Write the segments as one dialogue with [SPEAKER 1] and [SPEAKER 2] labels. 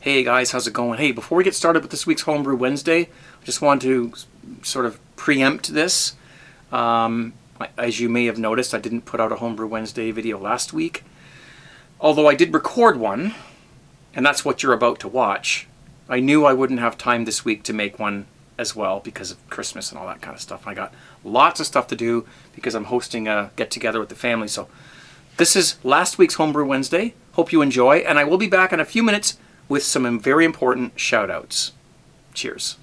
[SPEAKER 1] Hey guys, how's it going? Hey, before we get started with this week's Homebrew Wednesday, I just wanted to sort of preempt this. As you may have noticed, I didn't put out a Homebrew Wednesday video last week. Although I did record one, and that's what you're about to watch. I knew I wouldn't have time this week to make one as well because of Christmas and all that kind of stuff. I got lots of stuff to do because I'm hosting a get-together with the family. So this is last week's Homebrew Wednesday. Hope you enjoy, and I will be back in a few minutes with some very important shout-outs. Cheers.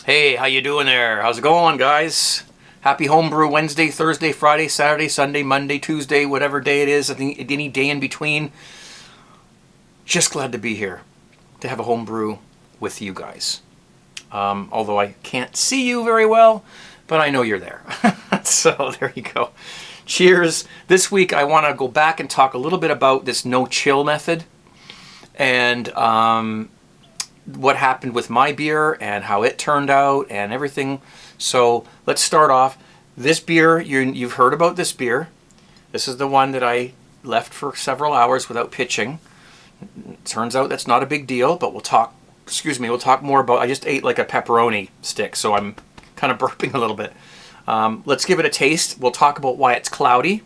[SPEAKER 1] Hey, how you doing there? How's it going, guys? Happy Homebrew Wednesday, Thursday, Friday, Saturday, Sunday, Monday, Tuesday, whatever day it is. I think any day in between. Just glad to be here to have a homebrew with you guys. Although I can't see you very well, but I know you're there. So there you go. Cheers. This week I want to go back and talk a little bit about this no-chill method and what happened with my beer and how it turned out and everything. So let's start off. This beer, you've heard about this beer. This is the one that I left for several hours without pitching. It turns out that's not a big deal, but we'll talk more about, I just ate like a pepperoni stick, so I'm kind of burping a little bit. Let's give it a taste. We'll talk about why it's cloudy.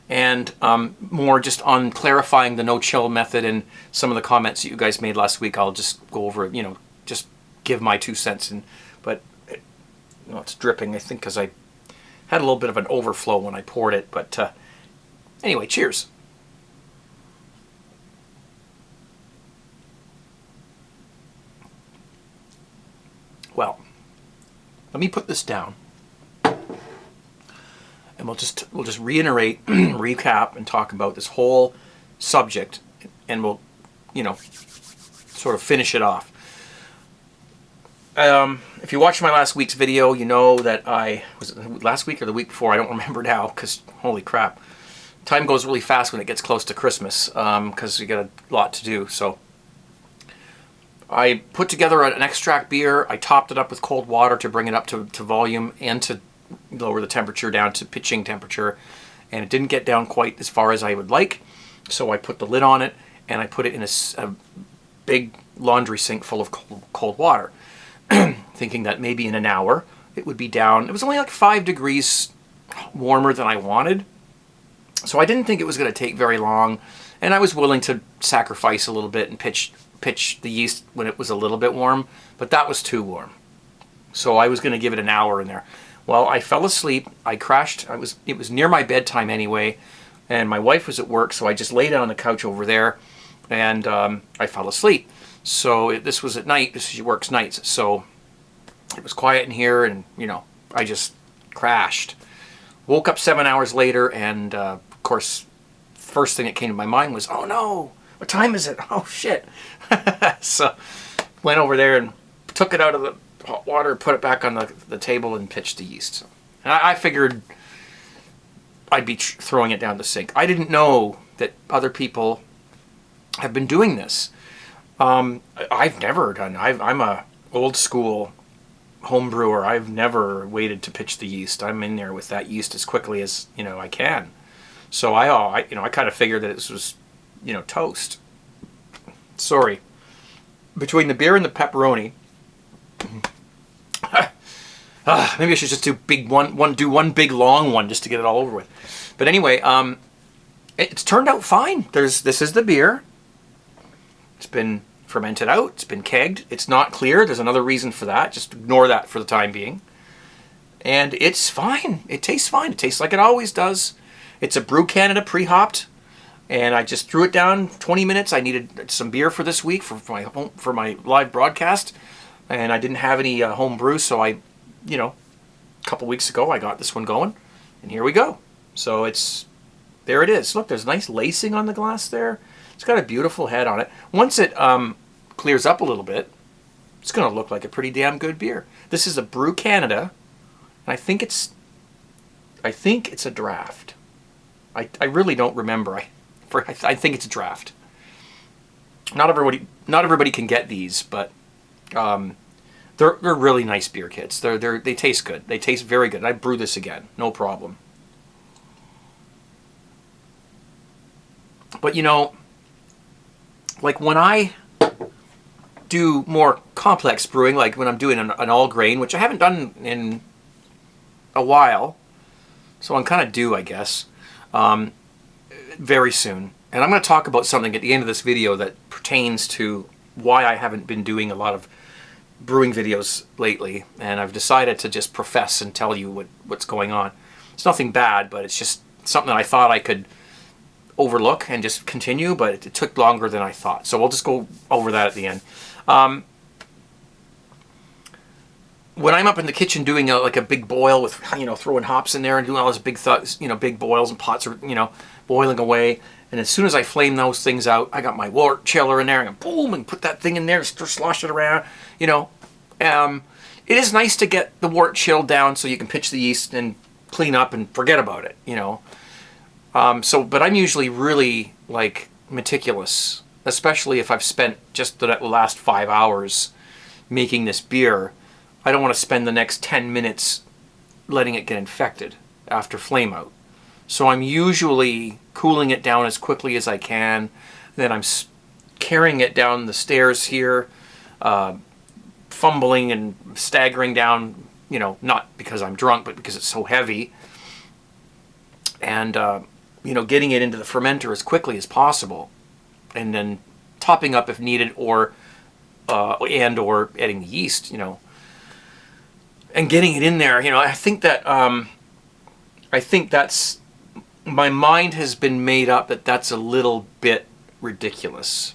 [SPEAKER 1] And more just on clarifying the no-chill method and some of the comments that you guys made last week. I'll just go over, just give my 2 cents. But it's dripping, I think, because I had a little bit of an overflow when I poured it. But anyway, cheers. Well, let me put this down, and we'll just reiterate, recap, and talk about this whole subject, and we'll, sort of finish it off. If you watched my last week's video, you know that was it last week or the week before? I don't remember now, because holy crap, time goes really fast when it gets close to Christmas, because you got a lot to do. So I put together an extract beer. I topped it up with cold water to bring it up to volume and to lower the temperature down to pitching temperature. And it didn't get down quite as far as I would like. So I put the lid on it and I put it in a big laundry sink full of cold water. Thinking that maybe in an hour it would be down. It was only like 5 degrees warmer than I wanted. So I didn't think it was going to take very long. And I was willing to sacrifice a little bit and pitch the yeast when it was a little bit warm, but that was too warm. So I was going to give it an hour in there. Well, I fell asleep. I crashed. It was near my bedtime anyway, and my wife was at work, so I just lay down on the couch over there, and I fell asleep. So this was at night. She works nights, so it was quiet in here, and I just crashed. Woke up 7 hours later, and of course, first thing that came to my mind was, oh no, what time is it? Oh shit. So went over there and took it out of the hot water, put it back on the table, and pitched the yeast. So, and I figured I'd be throwing it down the sink. I didn't know that other people have been doing this. I've never done. I'm a old school home brewer. I've never waited to pitch the yeast. I'm in there with that yeast as quickly as I can. So I kind of figured that this was toast. Sorry. Between the beer and the pepperoni, maybe I should just do one big long one just to get it all over with. But anyway, it's turned out fine. This is the beer. It's been fermented out. It's been kegged. It's not clear. There's another reason for that. Just ignore that for the time being. And it's fine. It tastes fine. It tastes like it always does. It's a Brew Canada pre-hopped. And I just threw it down 20 minutes. I needed some beer for this week for my live broadcast. And I didn't have any home brew, so a couple weeks ago I got this one going. And here we go. So there it is. Look, there's nice lacing on the glass there. It's got a beautiful head on it. Once it clears up a little bit, it's going to look like a pretty damn good beer. This is a Brew Canada. And I think it's a draft. I really don't remember. I think it's a draft. Not everybody can get these, but They're really nice beer kits. They taste good. They taste very good. I brew this again, no problem. But you know, like when I do more complex brewing, like when I'm doing an all grain, which I haven't done in a while, so I'm kind of due, I guess, very soon. And I'm going to talk about something at the end of this video that pertains to why I haven't been doing a lot of brewing videos lately, and I've decided to just profess and tell you what's going on. It's nothing bad, but it's just something that I thought I could overlook and just continue, but it took longer than I thought. So we'll just go over that at the end. When I'm up in the kitchen doing like a big boil with, you know, throwing hops in there and doing all those big big boils, and pots are, you know, boiling away, and as soon as I flame those things out, I got my wort chiller in there and boom, and put that thing in there, slosh it around, you know. It is nice to get the wort chilled down so you can pitch the yeast and clean up and forget about it, you know. But I'm usually really like meticulous, especially if I've spent just the last 5 hours making this beer. I don't want to spend the next 10 minutes letting it get infected after flame out. So I'm usually cooling it down as quickly as I can. Then I'm carrying it down the stairs here, fumbling and staggering down, you know, not because I'm drunk, but because it's so heavy. And, you know, getting it into the fermenter as quickly as possible. And then topping up if needed, or adding the yeast, you know. And getting it in there, you know, I think that's, my mind has been made up that that's a little bit ridiculous.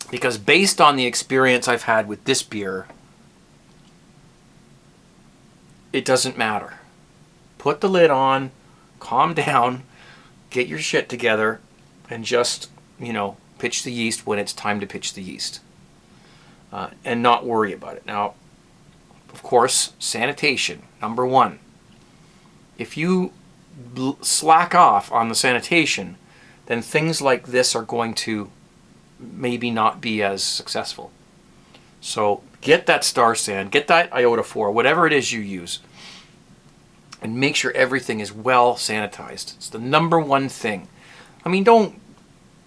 [SPEAKER 1] Because based on the experience I've had with this beer, it doesn't matter. Put the lid on, calm down, get your shit together, and just, you know, pitch the yeast when it's time to pitch the yeast. And not worry about it. Now, of course, sanitation, number one. If you slack off on the sanitation, then things like this are going to maybe not be as successful. So get that Star San, get that Iota 4, whatever it is you use, and make sure everything is well sanitized. It's the number one thing. I mean, don't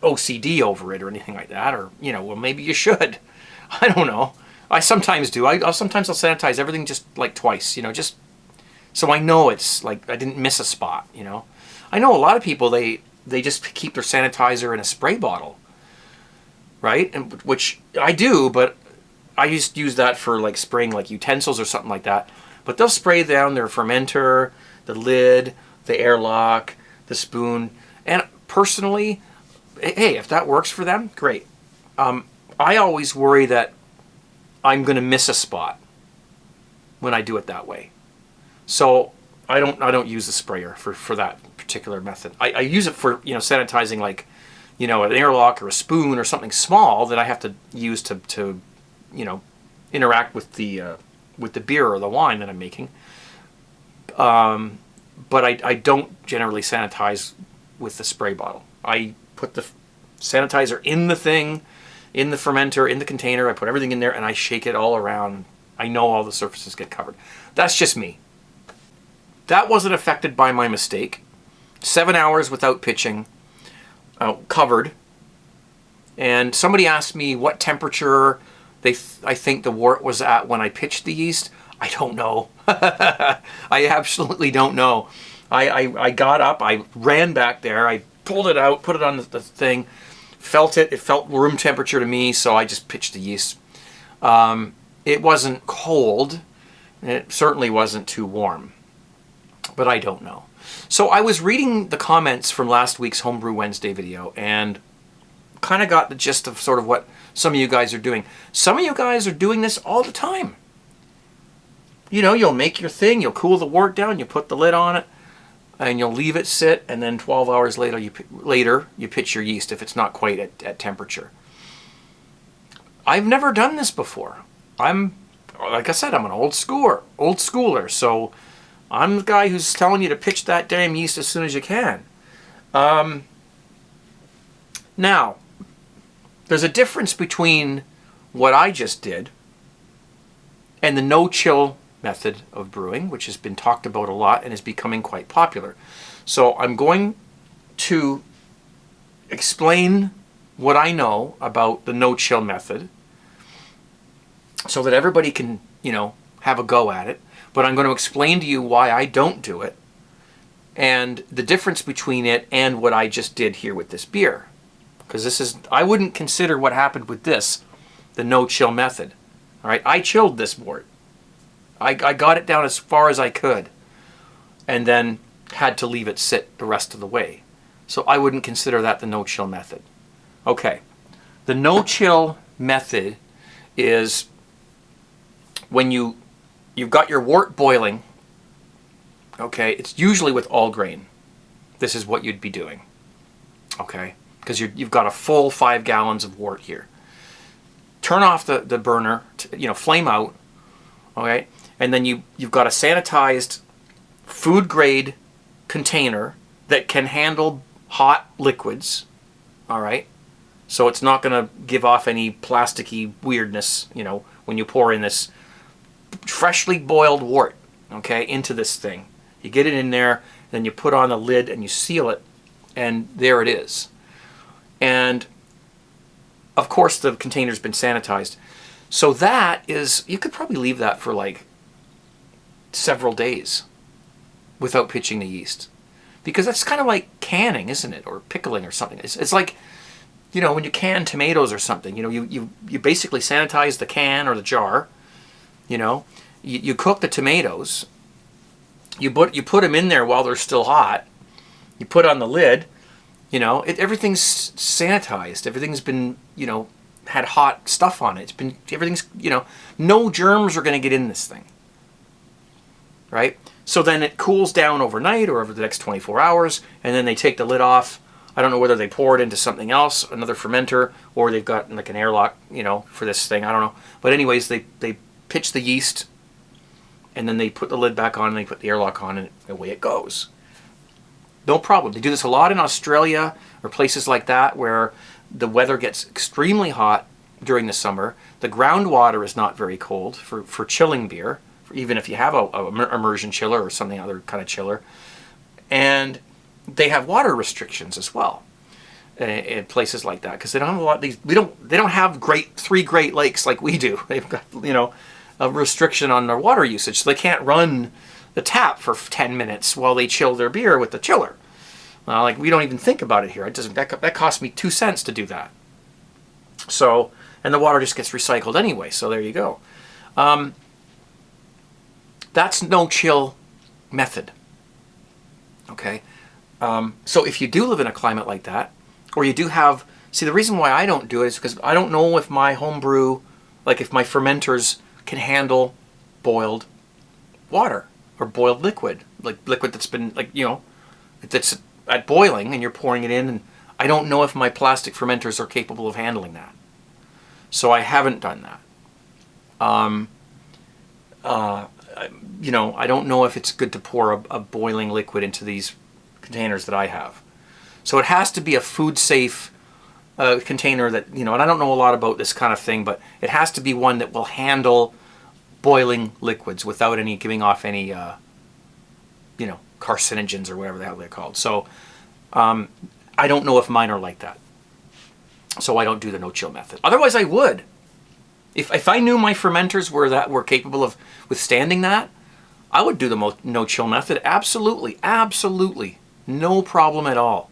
[SPEAKER 1] OCD over it or anything like that, or, you know, well, maybe you should. I don't know. I sometimes do. Sometimes I'll sanitize everything just like twice, you know, just so I know it's like I didn't miss a spot, you know. I know a lot of people, they just keep their sanitizer in a spray bottle, right? And which I do, but I used to use that for like spraying like utensils or something like that. But they'll spray down their fermenter, the lid, the airlock, the spoon. And personally, hey, if that works for them, great. I always worry that I'm going to miss a spot when I do it that way. So I don't use the sprayer for that particular method. I use it for, you know, sanitizing, like, you know, an airlock or a spoon or something small that I have to use to you know, interact with the beer or the wine that I'm making. But I don't generally sanitize with the spray bottle. I put the sanitizer in the thing, in the fermenter, in the container. I put everything in there and I shake it all around. I know all the surfaces get covered. That's just me. That wasn't affected by my mistake. 7 hours without pitching, covered. And somebody asked me what temperature I think the wort was at when I pitched the yeast. I don't know. I absolutely don't know. I got up, I ran back there, I pulled it out, put it on the thing, felt it. It felt room temperature to me, so I just pitched the yeast. It wasn't cold, and it certainly wasn't too warm, but I don't know. So I was reading the comments from last week's Homebrew Wednesday video and kind of got the gist of sort of what some of you guys are doing. Some of you guys are doing this all the time. You know, you'll make your thing, you'll cool the wort down, you put the lid on it, and you'll leave it sit, and then 12 hours later you pitch your yeast if it's not quite at temperature. I've never done this before. Like I said, I'm an old schooler, so I'm the guy who's telling you to pitch that damn yeast as soon as you can. Now, there's a difference between what I just did and the no-chill method of brewing, which has been talked about a lot and is becoming quite popular. So I'm going to explain what I know about the no-chill method so that everybody can, have a go at it. But I'm going to explain to you why I don't do it and the difference between it and what I just did here with this beer. Because I wouldn't consider what happened with this the no-chill method. All right, I chilled this wort. I got it down as far as I could and then had to leave it sit the rest of the way. So I wouldn't consider that the no-chill method. Okay, the no-chill method is when you've got your wort boiling. Okay, it's usually with all grain. This is what you'd be doing. Okay, because you've got a full 5 gallons of wort here. Turn off the burner, flame out. Okay, and then you've got a sanitized food grade container that can handle hot liquids. All right, so it's not going to give off any plasticky weirdness, when you pour in this freshly boiled wort, okay, into this thing. You get it in there, then you put on the lid and you seal it, and there it is. And of course the container's been sanitized. So that is, you could probably leave that for like several days without pitching the yeast. Because that's kind of like canning, isn't it? Or pickling or something. It's like, when you can tomatoes or something, you basically sanitize the can or the jar, you cook the tomatoes, you put them in there while they're still hot, you put on the lid, everything's sanitized, everything's been, had hot stuff on it, everything's, no germs are going to get in this thing, right? So then it cools down overnight or over the next 24 hours, and then they take the lid off. I don't know whether they pour it into something else, another fermenter, or they've got like an airlock, for this thing. I don't know. But anyways, they pitch the yeast, and then they put the lid back on, and they put the airlock on, and away it goes. No problem. They do this a lot in Australia or places like that where the weather gets extremely hot during the summer. The groundwater is not very cold for chilling beer, even if you have a immersion chiller or something other kind of chiller. And they have water restrictions as well in places like that because they don't have a lot of these. They don't have 3 Great Lakes like we do. They've got a restriction on their water usage, so they can't run the tap for 10 minutes while they chill their beer with the chiller. Like we don't even think about it here. It doesn't. That cost me 2 cents to do that. So, and the water just gets recycled anyway. So there you go. That's no chill method. Okay. So if you do live in a climate like that, or you do have, the reason why I don't do it is because I don't know if my homebrew, like if my fermenters can handle boiled water or boiled liquid, like liquid that's been that's at boiling and you're pouring it in, and I don't know if my plastic fermenters are capable of handling that. So I haven't done that. I don't know if it's good to pour a boiling liquid into these containers that I have. So it has to be a food safe container that, and I don't know a lot about this kind of thing, but it has to be one that will handle boiling liquids without giving off any, carcinogens or whatever the hell they're called. So I don't know if mine are like that. So I don't do the no-chill method. Otherwise I would. If I knew my fermenters were capable of withstanding that, I would do the no-chill method. Absolutely. Absolutely. No problem at all.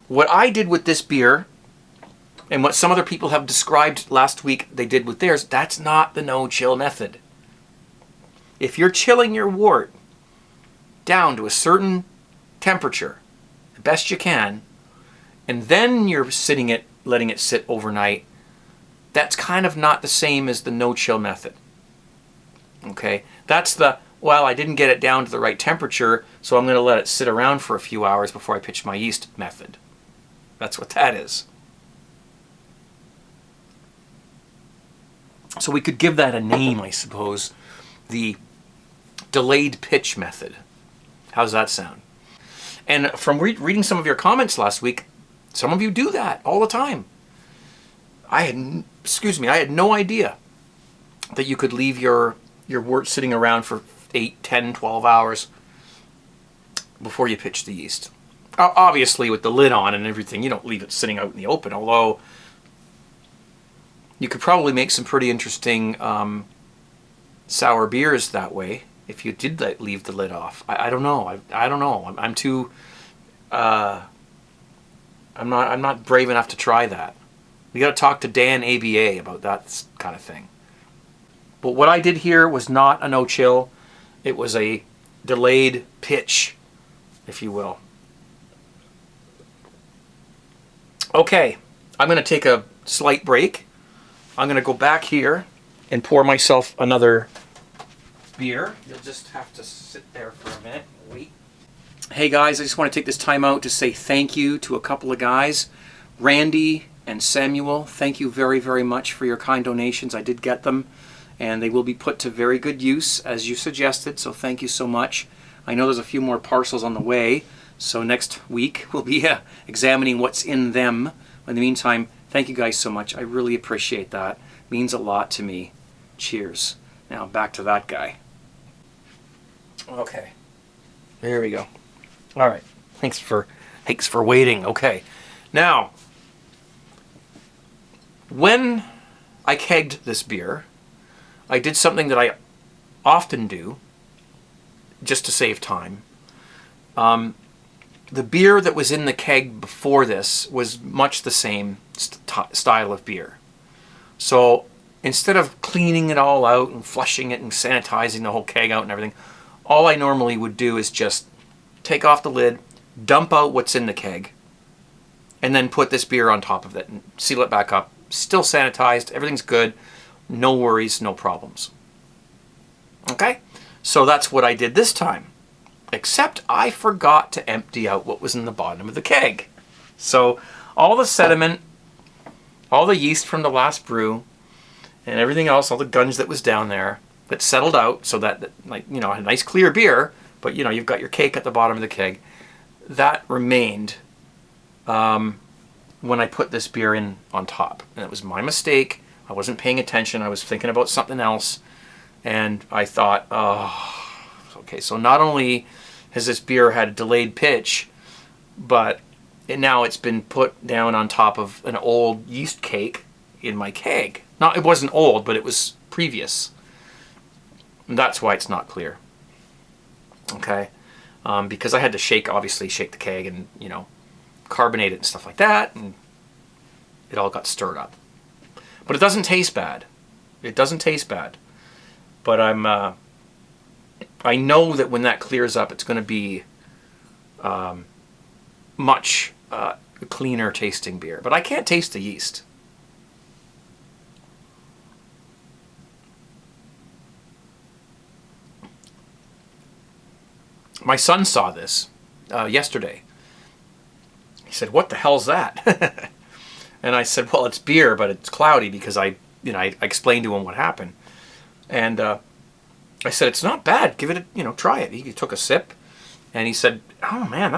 [SPEAKER 1] What I did with this beer, and what some other people have described last week they did with theirs, that's not the no-chill method. If you're chilling your wort down to a certain temperature, the best you can, and then you're letting it sit overnight, that's kind of not the same as the no-chill method. Okay? That's I didn't get it down to the right temperature, so I'm going to let it sit around for a few hours before I pitch my yeast method. That's what that is. So we could give that a name, I suppose. The delayed pitch method. How's that sound? And from reading some of your comments last week, some of you do that all the time. I had no idea that you could leave your your wort sitting around for 8, 10, 12 hours before you pitch the yeast. Obviously, with the lid on and everything, you don't leave it sitting out in the open, although you could probably make some pretty interesting sour beers that way if you did leave the lid off. I don't know. I don't know. I'm too... I'm not brave enough to try that. We got to talk to Dan ABA about that kind of thing. But what I did here was not a no-chill. It was a delayed pitch, if you will. Okay, I'm going to take a slight break. I'm going to go back here and pour myself another beer. You'll just have to sit there for a minute and wait. Hey guys, I just want to take this time out to say thank you to a couple of guys. Randy and Samuel, thank you very, very much for your kind donations. I did get them, and they will be put to very good use, as you suggested, so thank you so much. I know there's a few more parcels on the way, so next week we'll be examining what's in them. In the meantime, thank you guys so much. I really appreciate that. It means a lot to me. Cheers. Now back to that guy. Okay. There we go. All right. Thanks for waiting. Okay. Now, when I kegged this beer, I did something that I often do just to save time. The beer that was in the keg before this was much the same style of beer. So instead of cleaning it all out and flushing it and sanitizing the whole keg out and everything, all I normally would do is just take off the lid, dump out what's in the keg, and then put this beer on top of it and seal it back up. Still sanitized, everything's good, no worries, no problems. Okay, so that's what I did this time. Except I forgot to empty out what was in the bottom of the keg. So all the sediment, all the yeast from the last brew, and everything else, all the gunge that was down there, that settled out so that, like, you know, a nice clear beer, but you know, you've got your cake at the bottom of the keg. That remained when I put this beer in on top. And it was my mistake. I wasn't paying attention. I was thinking about something else. And I thought, oh, okay, so not only has this beer had a delayed pitch, but now it's been put down on top of an old yeast cake in my keg. It wasn't old, but it was previous. And that's why it's not clear. Okay? Because I had to obviously shake the keg and, you know, carbonate it and stuff like that, and it all got stirred up. But it doesn't taste bad. It doesn't taste bad. But I know that when that clears up, it's going to be much cleaner tasting beer. But I can't taste the yeast. My son saw this yesterday. He said, "What the hell's that?" And I said, "Well, it's beer, but it's cloudy," because I explained to him what happened. And I said, "It's not bad. Give it try it." He took a sip, and he said, "Oh man,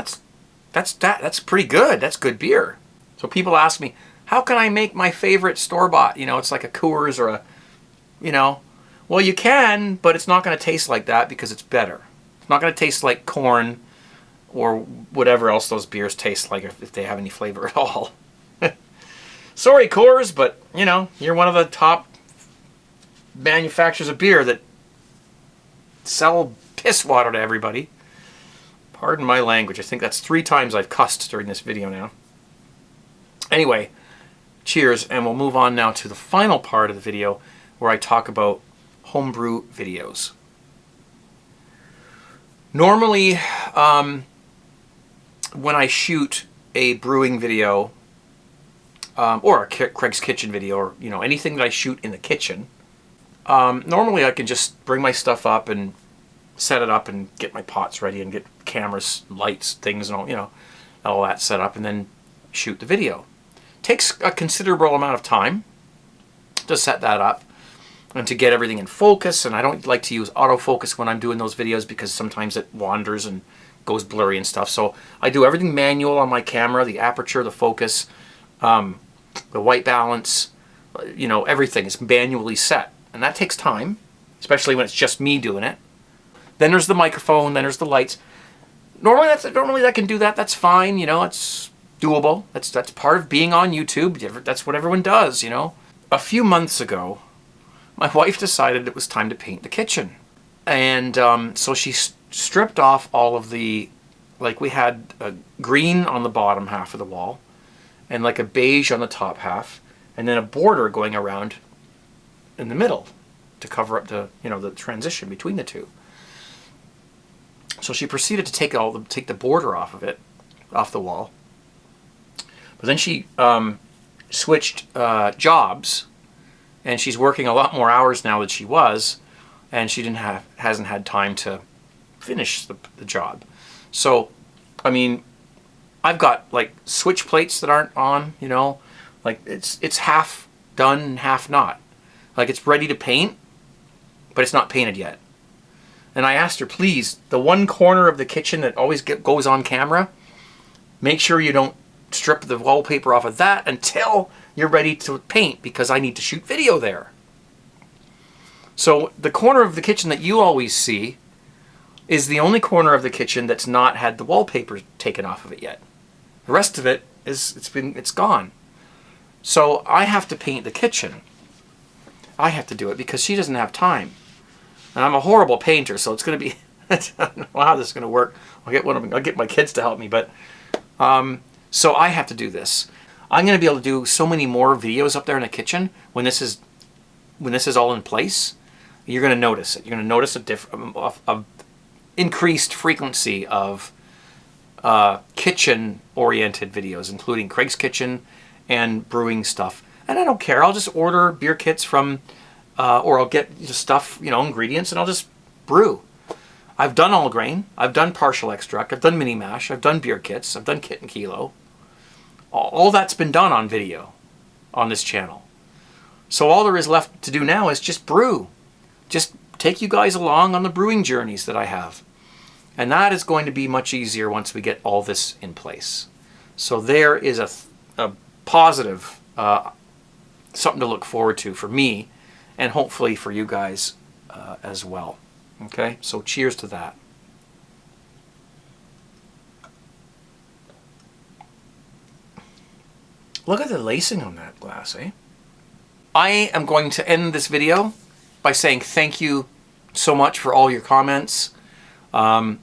[SPEAKER 1] that's pretty good. That's good beer." So people ask me, how can I make my favorite store-bought? It's like a Coors or well, you can, but it's not going to taste like that because it's better. It's not going to taste like corn or whatever else those beers taste like if they have any flavor at all. Sorry, Coors, but you're one of the top manufacturers of beer that sell piss water to everybody. Pardon my language. I think that's 3 times I've cussed during this video now. Anyway, cheers, and we'll move on now to the final part of the video where I talk about homebrew videos. Normally, when I shoot a brewing video, or a Craig's Kitchen video, or anything that I shoot in the kitchen, normally I can just bring my stuff up and set it up and get my pots ready and get cameras, lights, things, and all that set up, and then shoot the video. Takes a considerable amount of time to set that up and to get everything in focus, and I don't like to use autofocus when I'm doing those videos because sometimes it wanders and goes blurry and stuff. So I do everything manual on my camera, the aperture, the focus, the white balance, everything is manually set, and that takes time. especially when it's just me doing it. Then there's the microphone, then there's the lights. Normally I can do that. That's fine, you know, it's doable. That's part of being on YouTube. That's what everyone does, you know. A few months ago, my wife decided it was time to paint the kitchen. And so she stripped off all of the, like we had a green on the bottom half of the wall and like a beige on the top half, and then a border going around in the middle to cover up the, you know, the transition between the two. So she proceeded to take the border off of it, off the wall. But then she switched jobs, and she's working a lot more hours now than she was, and she hasn't had time to finish the job. So, I mean, I've got like switch plates that aren't on, you know, like it's half done, half not. Like it's ready to paint, but it's not painted yet. And I asked her, please, the one corner of the kitchen that always goes on camera, make sure you don't strip the wallpaper off of that until you're ready to paint, because I need to shoot video there. So the corner of the kitchen that you always see is the only corner of the kitchen that's not had the wallpaper taken off of it yet. The rest of it it's gone. So I have to paint the kitchen. I have to do it because she doesn't have time. And I'm a horrible painter, so it's going to be, I don't know how this is going to work. I'll get my kids to help me, but so I have to do this. I'm going to be able to do so many more videos up there in the kitchen when this is all in place. You're going to notice it. You're going to notice a increased frequency of kitchen-oriented videos, including Craig's Kitchen and brewing stuff. And I don't care. I'll just order beer kits from, or I'll get stuff, you know, ingredients, and I'll just brew. I've done all grain. I've done partial extract. I've done mini mash. I've done beer kits. I've done kit and kilo. All that's been done on video on this channel. So all there is left to do now is just brew. Just take you guys along on the brewing journeys that I have. And that is going to be much easier once we get all this in place. So there is a positive, something to look forward to for me, and hopefully for you guys as well. Okay, so cheers to that. Look at the lacing on that glass, eh? I am going to end this video by saying thank you so much for all your comments down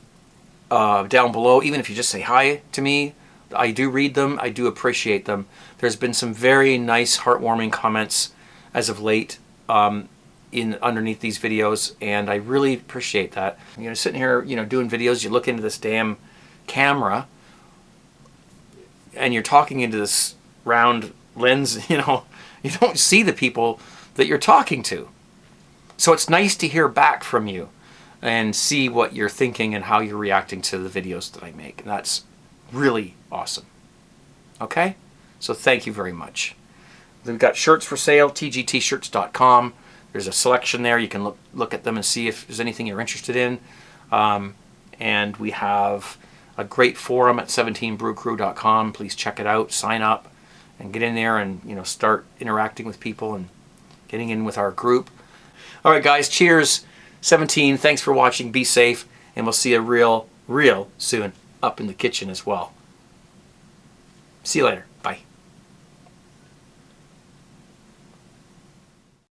[SPEAKER 1] below. Even if you just say hi to me, I do read them. I do appreciate them. There's been some very nice, heartwarming comments as of late underneath these videos, and I really appreciate that. You know, sitting here, you know, doing videos, you look into this damn camera, and you're talking into this round lens, you know, you don't see the people that you're talking to. So it's nice to hear back from you and see what you're thinking and how you're reacting to the videos that I make. And that's really awesome. Okay? So thank you very much. We've got shirts for sale, tgtshirts.com. There's a selection there. You can look at them and see if there's anything you're interested in. And we have a great forum at 17brewcrew.com. Please check it out, sign up, and get in there and, you know, start interacting with people and getting in with our group. All right, guys, cheers. 17, thanks for watching. Be safe, and we'll see you real soon up in the kitchen as well. See you later.